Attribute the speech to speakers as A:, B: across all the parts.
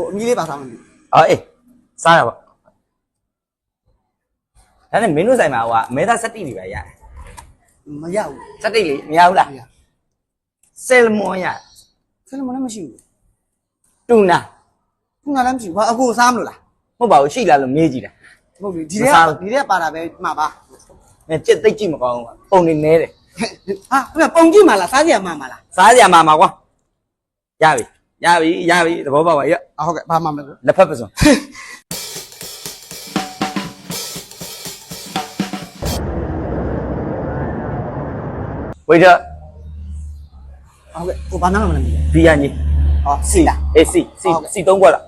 A: အမီးလေးပါစားမလို့
B: အေးစားရပါဒါနဲ့မင်းတို့ဆိုင်မှာဟိုအမဲသားစက်တိတွေပဲရတယ်
A: မရဘူး
B: စက်တိလေမရဘူးလားဆယ်မွန်ရ
A: ဆယ်မွန်လည်းမရှိဘူး
B: တူနာ
A: လည်းမရှိဘူးအခုစားမလို့လား
B: မဟုတ်ပါဘူးရှိလားလို့မေးကြည့်တာ
A: ဟုတ်ပြီဒီထဲပါတာပဲမှာပါ
B: ကြက်သိကြည့်မကောင်းဘူးပုံနေနေတယ်
A: ဟာပုံကြည့်မှာလားစားကြရမှာလား
B: စားကြရမှာကွာရပြီသဘောပေါက်ပါရဲ့
A: ဟုတ်ကဲ့ဘာမှမလုပ်
B: လက်ဖက်ပစုံဝေးကြ
A: ဟုတ်ကဲ့ကိုဘာနာမလဲ
B: ဘီယာကြီး
A: စီလား
B: အေးစီ3ခွက်လား
A: ဟ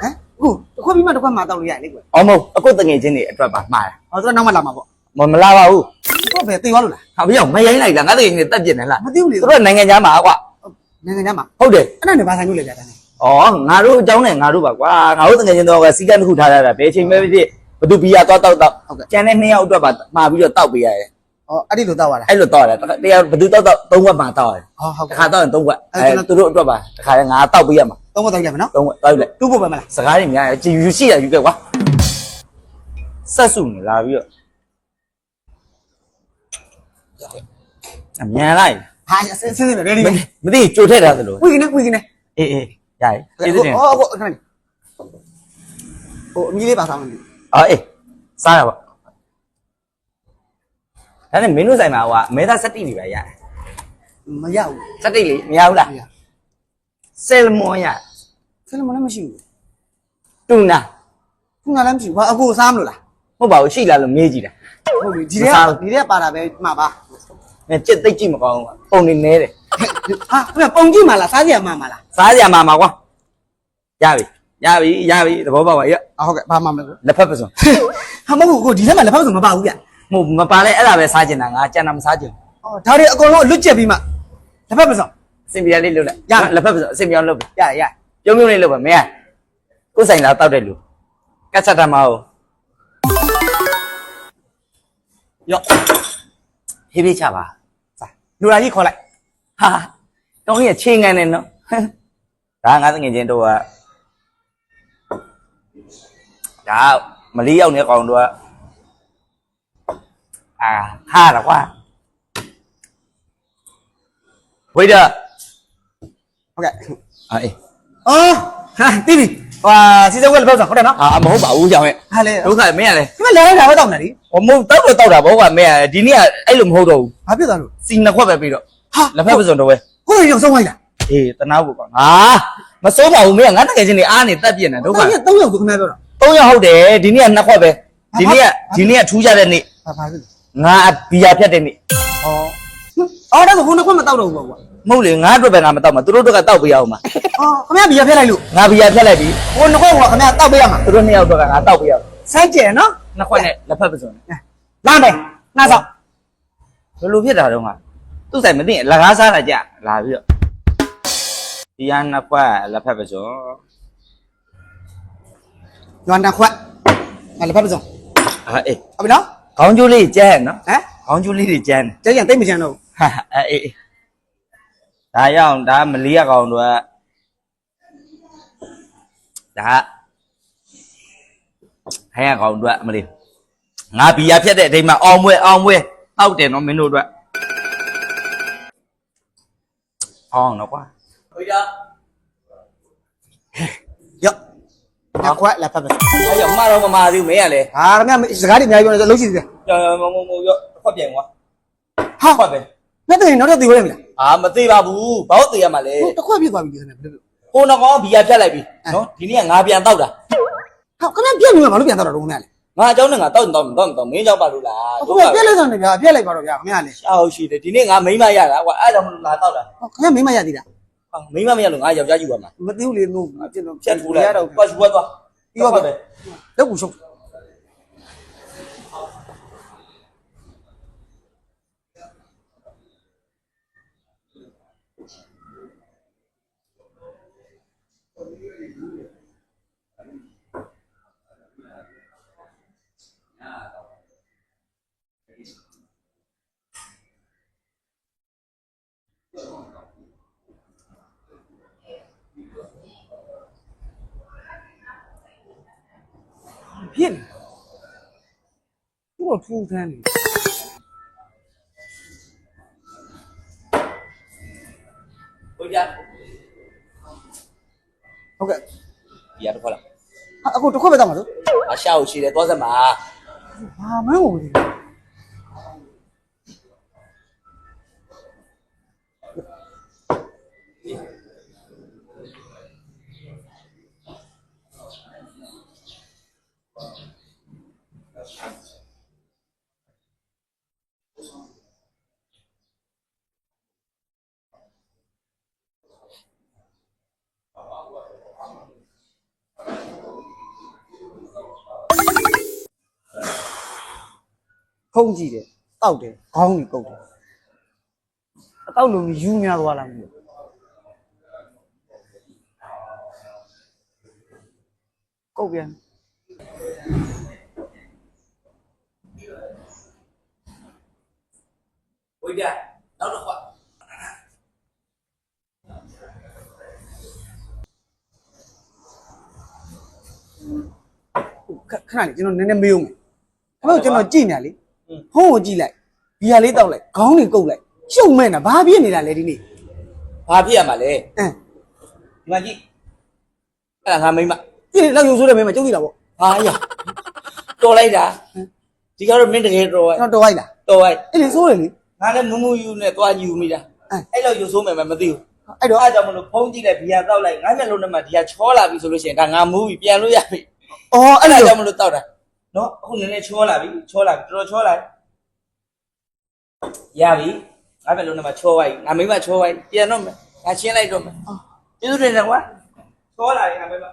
A: မ်အခုတစ်ခွက်ပြီးမှတစ်ခွက်မှတောက်လို့ရလေကွ
B: ာမဟုတ်အခုတငယ်ချင်းတွေအတွက်ပါမှား
A: တာသူကနောက်မှလာမှာပေါ့
B: မလာပါဘူး
A: သူကပဲတေသွားလို့လား
B: ဟာမရောက်မရိုင်းလိုက်လားငါတငယ်ချင်းတွေတက်ပြစ်နေလား
A: မသိဘူးလေ
B: သူတို့နိုင်ငံခြားမှာကွာ
A: နိုင်ငံခြားမှာ
B: ဟုတ်တယ်
A: အဲ့ဒါနဲ့ဘာဆိုင်လို့လဲဗျာတဲ့
B: ငါတို့အကြောင်းနဲ့ငါတို့ပါကွာငါတို့တငယ်ချင်းတော့စီကန်းတစ်ခုထားရတာဘယ်ချိန်ပဲဖြစ်ဘသူဘီယာတော့တောက်ကျန်တဲ့2ယောက်အတွက်ပါမှာပြီးတော့တောက်ပေးရတယ်
A: အဲ့ဒီလိုတောက်ရတာ
B: အဲ့လိုတောက်ရတယ်တရားဘသူတောက်3ခွက်မှတောက်ရတယ်
A: ဟုတ်
B: တစ်ခါတောက်ရင်3ခွက်သူတို့အတွက်ပါတစ်ခါလည်းငါတောက်ပေးရမှာ
A: 3ခွက်တောက်လိုက်မယ်နော်
B: 3ခွက်တောက်လိုက်
A: တူဖို့ပဲမလား
B: စကားတွေများတယ်ယူရှိရယူခဲ့ကွာဆက်စုနေလာပြီးတော့အမြန်လိုက်
A: ဟာစင်းနေတယ်
B: မသိကြိုထည့်ထားသလို
A: ဝီကနေ
B: အေးရပြီ
A: ကျေးဇူးတင်ဟုတ်ခဏလေးအမီးလေးပါစားမလို့
B: အေးစားရပါဒါနဲ့မင်းတို့ဆိုင်မှာဟိုအမဲသားစက်တိတွေပဲရတယ်
A: မရဘူး
B: စက်တိလေမရဘူးလားဆယ်မွန်ရ
A: ဆယ်မွန်လည်းမရှိဘူး
B: တူနာ
A: လည်းမရှိဘူးအခုစားမလို့လား
B: မဟုတ်ပါဘူးရှိလားလို့မေးကြည့်တာ
A: ဟုတ်ပြီဒီထဲပါတာပဲမှာပါ
B: ကြက်သိကြည့်မကောင်းဘူးပုံနေနေတယ်
A: ဟာပုံကြည့်မှာလားစားကြရမှာလား
B: စားကြမှာကွာရပြီသဘောပေါက်ပါရဲ့
A: ဟုတ်ကဲ့ဘာမှမလုပ်
B: လက်ဖက်ပစုံ
A: ဟာမဟုတ်ဘူးကိုဒီထဲမှာလက်ဖက်ပစုံမပါဘူးဗျ
B: မပါလဲအဲ့ဒါပဲစားကျင်တာငါကြံတာမစားကျင်
A: ဒါတွေအကုန်လုံးလွတ်ကျက်ပြီးမှလက်ဖက်ပစုံ
B: အစင်ပြလေးလုပ်လိုက်လက်ဖက်ပစုံအစင်ပြောင်းလုပ်ပြီ
A: ရ
B: ပြုံးလေးလုပ်ပါမင်းကိုယ်ဆိုင်လာတောက်တဲ့လူကတ်ဆက်တာမဟုတ်ရော့ဟေးပြေးချပါ
A: လူလာကြီးခေါ်လိုက်
B: ဟာတော့ရချင်းငန်းနေနော်ဒါငါတငယ်ချင်းတို့ကဒါမလီရောက်နေကောင်တို့ကခါရကွာဝေးကြ
A: ဟုတ်ကဲ့
B: အေး
A: ဟာတီးပြီစီစဝဲလက်ဖက်ဆောင်ဟုတ်တယ်နော်
B: မဟုတ်ပါဘူးကြောင်ရဲ့
A: ဟာလေ
B: ဒုက္ခမင်းရလေ
A: ဒီမှာလဲလိုက်တာပဲတောက်နေလေ
B: မဟုတ်တောက်တာဘောကမင်းရဒီနေ့ကအဲ့လိုမဟုတ်တော့ဘူး
A: ဘာဖြစ်သွားလို့
B: စီ2ခွက်ပဲပြီးတော့လက်ဖက်ပစုံတော့ပဲ
A: ကိုယ်ရုံဆုံးလိုက်လား
B: အေးတနာဖို့ကွာမစိုးပါဘူးမင်းကငါတကယ်ချင်းနေအားနေတက်ပြင်းနေဒုက္ခ
A: 3ယောက်ကိုခင်ဗျားပြောတာ
B: 3ယောက်ဟုတ်တယ်ဒီနေ့က2ခွက်ပဲဒီနေ့ကထူးကြတဲ့နေ့
A: ဘာဖြစ်
B: ငါဘီယာဖြတ်တဲ့နေ့
A: ဒါဆိုခု2ခွက်မတောက်တော့ဘူးကွာ
B: မဟုတ်လေငါအတွက်ပဲငါမတောက်မှာသူတို့တို့ကတောက်ပေးရအောင်မှာ
A: ခင်ဗျားဘီယာဖြတ်လိုက်လို့
B: ငါဘီယာဖြတ်လိုက်ပြီ
A: ဟို2ခွက်ကခင်ဗျားတောက်ပေးရမှာ
B: သူတို့2ယောက်တော့ကငါတောက်ပေးရအောင်
A: စိုက်ကျယ်နော်
B: 2ခွက်နဲ့လက်ဖက်ပစုံ
A: လာမယ်နှာဆောင်
B: ဘယ်လိုဖြစ်တာတော့ငါသူ့ဆိုင်မသိလက်ကားစားတာကြလာပြီးတော့ဒီက2ခွက်လက်ဖက်ပစုံ
A: ရွာ2ခွက်လက်ဖက်ပစုံ
B: အေး
A: ဟုတ်ပြီနော်
B: ခေါင်းကျိုးလေးကျန်းနော်ခေါင်းကျိုးလေးတွေကျန်း
A: ကျန်းတိတ်မကျန်းတော့
B: အေးဒါရောက်ဒါမလီရကောင်တို့ကဒါဟဲ့ကောင်တို့ကမလီငါဘီယာဖြတ်တဲ့အချိန်မှာအောင်ပွဲတောက်တယ်နော်မင်းတို့တို့အောင်တော့ကွာဟိုရ
A: 2ခွက်လက်ဖက်ပစုံ
B: အဲ့ရောမှားတော့မမှားသေးဘူးမင်းကလေ
A: ခင်ဗျာစကားတွေအများကြီးပြောနေလုံးရှိသေးတယ်
B: မရောခွက်ပြန်ကွာခွက်ပဲ
A: နဲ့တင်နောက်တော့သေးရမလား
B: မသေးပါဘူးဘာလို့သေးရမှာလဲ
A: တစ်ခွက်ပြစ်သွားပြီခင်ဗျာ
B: ကိုနှကောင်ဘီယာဖြတ်လိုက်ပြီနော်ဒီနေ့ကငါပြန်တောက်တာ
A: ခင်ဗျာပြက်ပြီးမှဘာလို့ပြန်တောက်တာတော့ခင်ဗျာလေ
B: ငါအเจ้าနဲ့ငါတောက်မင်းเจ้าပါလို့လား
A: ဟုတ်ကဲ့ပြက်လိုက်ဆောင်နေဗျာပြက်လိုက်ပါတော့ဗျာခင်ဗျာလေ
B: ရှာဟုတ်ရှိတယ်ဒီနေ့ငါမိမရတာကွာအဲ့ဒါမှမလို့ငါတောက်တာ
A: ခင်ဗျာမိမရသေးတာ
B: မိမမရလို့ငါယောက်ျားယူပါမှာ
A: မသိဘူးလေနို့ပြက်တော့
B: ဖြတ်ထိုးလိုက်တော့ပတ်ရှူသွား
A: ပြီးတော့ပဲလက်ကူရှုပ် ဖြစ်နေသူ့တော့ထူးဆန်းနေ
B: ကိုကြ
A: ဟုတ်ကဲ့
B: ဒီရတော့လား
A: အခုတစ်ခွက်ပဲတောက်မှာလို့
B: အရှာကိုရှိတယ်သွားစမ်းပါ
A: ဘာမှမဟုတ်ဘူးဖုံးကြည့်တယ်တောက်တယ်ခေါင်းကြီးကုတ်တယ်အတောက်လုံးယူများသွားလားမသိဘူးကုတ်ပြန်
B: ကိုကြနောက်တော့ခွာ
A: ခဏလေးကျွန်တော်နည်းနည်းမေးဦးမယ်ခင်ဗျကျွန်တော်ကြည့်နေလေဖုံးကိုကြည့်လိုက်ဘီယာလေးတောက်လိုက်ခေါင်းကြီးကုတ်လိုက်ရှုံမဲ့နာဘာဖြစ်နေတာလဲဒီနေ့
B: ဘာဖြစ်ရမှာလဲ
A: အင်း
B: ဒီမှာကြည့်အဲ့ဒါငါမိမ
A: ဒီနေ့လောက်ယူဆိုးတယ်မင်းမကျုပ်ကြည့်တာပေါ့
B: ဟာရတော်လိုက်တာဒီကတော့မင်းတကယ်တော်
A: ကျွန်တော်တော်လိုက်လား
B: တော်လိုက်
A: အဲ့လေဆိုးတယ်လေ
B: ငါလည်းမမူယူနဲ့သွားယူမိတာအဲ့လောက်ယူဆိုးမယ်မသိဘူး
A: အဲ့တော့
B: အဲ့ကြောင့်မလို့ဖုံးကြည့်လိုက်ဘီယာတောက်လိုက်ငါမျက်လုံးထဲမှာဒီဟာချောလာပြီဆိုလို့ရှိရင်ဒါငါမူးပြီပြန်လို့ရပြီ
A: အော်အဲ့
B: အဲ့ဒါ
A: လို
B: ကြောင့်မလို့တောက်တာနော်အခုနည်းနည်းချောလာပြီချောလာပြီတော်တော်ချောလာရပြီငါမျက်လုံးထဲမှာချောသွားပြီငါမိမချောသွားပြီပြန်တော့မယ်ငါရှင်းလိုက်တော့မယ်ကျေးဇူးတင်တယ်ကွာချောလာပြီငါမိမ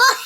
C: Oh,